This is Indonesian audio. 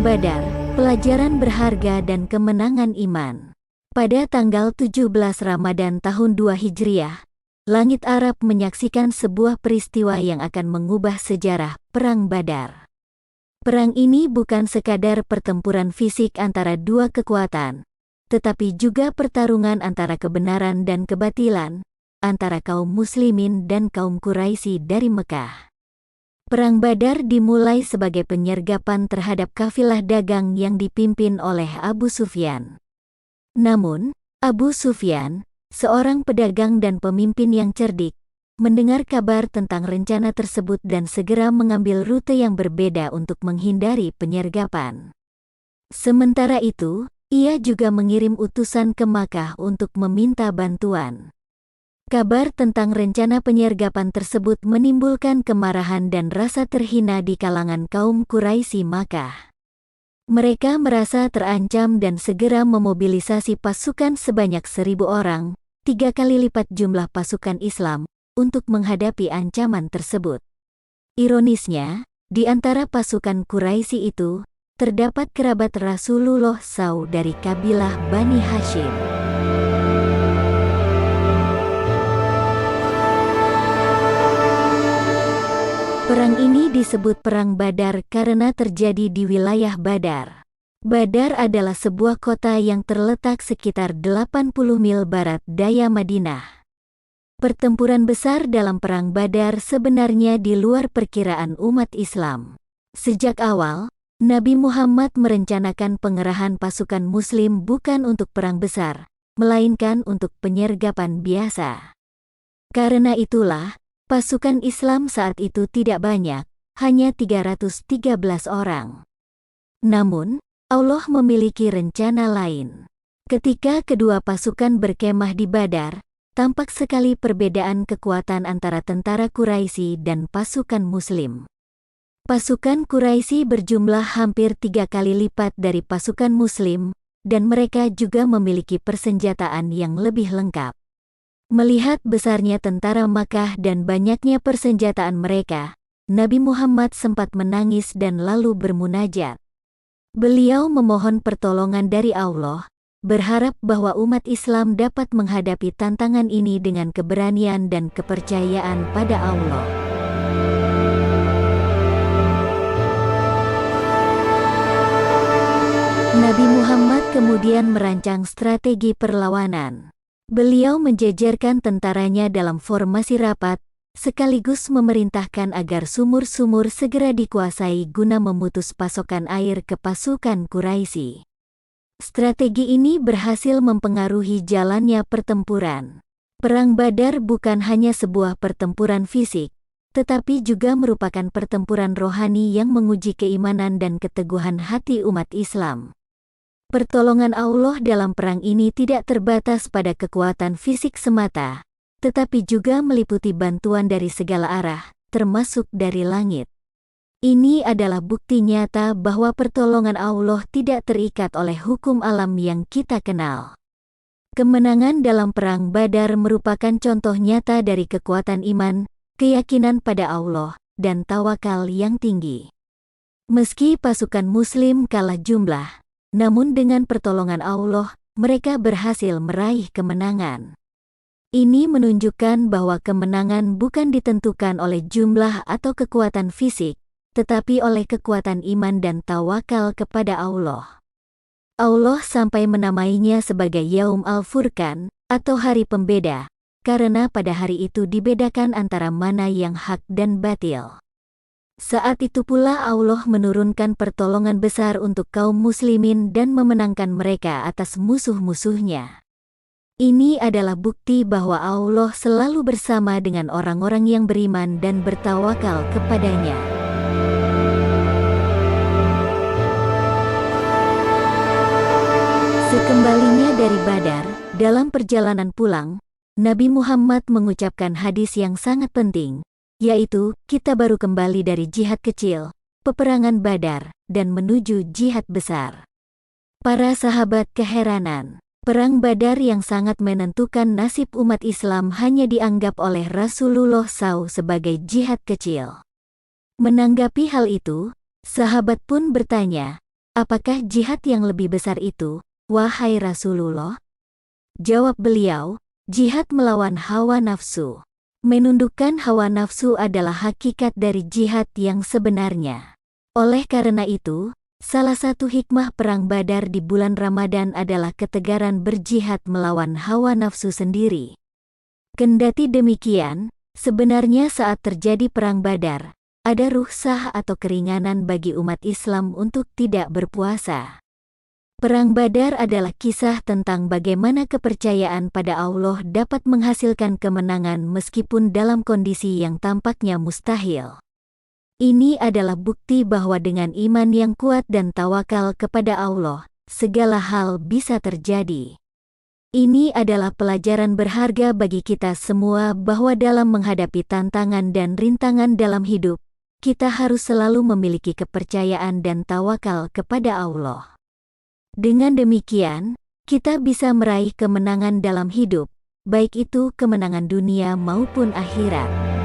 Badar, pelajaran berharga dan kemenangan iman. Pada tanggal 17 Ramadan tahun 2 Hijriah, langit Arab menyaksikan sebuah peristiwa yang akan mengubah sejarah Perang Badar. Perang ini bukan sekadar pertempuran fisik antara dua kekuatan, tetapi juga pertarungan antara kebenaran dan kebatilan, antara kaum muslimin dan kaum Quraisy dari Mekah. Perang Badar dimulai sebagai penyergapan terhadap kafilah dagang yang dipimpin oleh Abu Sufyan. Namun, Abu Sufyan, seorang pedagang dan pemimpin yang cerdik, mendengar kabar tentang rencana tersebut dan segera mengambil rute yang berbeda untuk menghindari penyergapan. Sementara itu, ia juga mengirim utusan ke Makkah untuk meminta bantuan. Kabar tentang rencana penyergapan tersebut menimbulkan kemarahan dan rasa terhina di kalangan kaum Quraisy Makkah. Mereka merasa terancam dan segera memobilisasi pasukan sebanyak 1.000 orang, 3 kali lipat jumlah pasukan Islam, untuk menghadapi ancaman tersebut. Ironisnya, di antara pasukan Quraisy itu, terdapat kerabat Rasulullah SAW dari kabilah Bani Hashim. Perang ini disebut Perang Badar karena terjadi di wilayah Badar. Badar adalah sebuah kota yang terletak sekitar 80 mil barat daya Madinah. Pertempuran besar dalam Perang Badar sebenarnya di luar perkiraan umat Islam. Sejak awal, Nabi Muhammad merencanakan pengerahan pasukan Muslim bukan untuk perang besar, melainkan untuk penyergapan biasa. Karena itulah, pasukan Islam saat itu tidak banyak, hanya 313 orang. Namun, Allah memiliki rencana lain. Ketika kedua pasukan berkemah di Badar, tampak sekali perbedaan kekuatan antara tentara Quraisy dan pasukan Muslim. Pasukan Quraisy berjumlah hampir 3 kali lipat dari pasukan Muslim, dan mereka juga memiliki persenjataan yang lebih lengkap. Melihat besarnya tentara Makkah dan banyaknya persenjataan mereka, Nabi Muhammad sempat menangis dan lalu bermunajat. Beliau memohon pertolongan dari Allah, berharap bahwa umat Islam dapat menghadapi tantangan ini dengan keberanian dan kepercayaan pada Allah. Nabi Muhammad kemudian merancang strategi perlawanan. Beliau menjejerkan tentaranya dalam formasi rapat, sekaligus memerintahkan agar sumur-sumur segera dikuasai guna memutus pasokan air ke pasukan Quraisy. Strategi ini berhasil mempengaruhi jalannya pertempuran. Perang Badar bukan hanya sebuah pertempuran fisik, tetapi juga merupakan pertempuran rohani yang menguji keimanan dan keteguhan hati umat Islam. Pertolongan Allah dalam perang ini tidak terbatas pada kekuatan fisik semata, tetapi juga meliputi bantuan dari segala arah, termasuk dari langit. Ini adalah bukti nyata bahwa pertolongan Allah tidak terikat oleh hukum alam yang kita kenal. Kemenangan dalam Perang Badar merupakan contoh nyata dari kekuatan iman, keyakinan pada Allah, dan tawakal yang tinggi. Meski pasukan Muslim kalah jumlah, namun dengan pertolongan Allah, mereka berhasil meraih kemenangan. Ini menunjukkan bahwa kemenangan bukan ditentukan oleh jumlah atau kekuatan fisik, tetapi oleh kekuatan iman dan tawakal kepada Allah. Allah sampai menamainya sebagai Yaum Al-Furqan, atau Hari Pembeda, karena pada hari itu dibedakan antara mana yang hak dan batil. Saat itu pula Allah menurunkan pertolongan besar untuk kaum muslimin dan memenangkan mereka atas musuh-musuhnya. Ini adalah bukti bahwa Allah selalu bersama dengan orang-orang yang beriman dan bertawakal kepadanya. Sekembalinya dari Badar, dalam perjalanan pulang, Nabi Muhammad mengucapkan hadis yang sangat penting, yaitu, kita baru kembali dari jihad kecil, peperangan Badar, dan menuju jihad besar. Para sahabat keheranan, Perang Badar yang sangat menentukan nasib umat Islam hanya dianggap oleh Rasulullah SAW sebagai jihad kecil. Menanggapi hal itu, sahabat pun bertanya, Apakah jihad yang lebih besar itu, wahai Rasulullah? Jawab beliau, jihad melawan hawa nafsu. Menundukkan hawa nafsu adalah hakikat dari jihad yang sebenarnya. Oleh karena itu, salah satu hikmah perang Badar di bulan Ramadan adalah ketegaran berjihad melawan hawa nafsu sendiri. Kendati demikian, sebenarnya saat terjadi perang Badar, ada rukhsah atau keringanan bagi umat Islam untuk tidak berpuasa. Perang Badar adalah kisah tentang bagaimana kepercayaan pada Allah dapat menghasilkan kemenangan meskipun dalam kondisi yang tampaknya mustahil. Ini adalah bukti bahwa dengan iman yang kuat dan tawakal kepada Allah, segala hal bisa terjadi. Ini adalah pelajaran berharga bagi kita semua bahwa dalam menghadapi tantangan dan rintangan dalam hidup, kita harus selalu memiliki kepercayaan dan tawakal kepada Allah. Dengan demikian, kita bisa meraih kemenangan dalam hidup, baik itu kemenangan dunia maupun akhirat.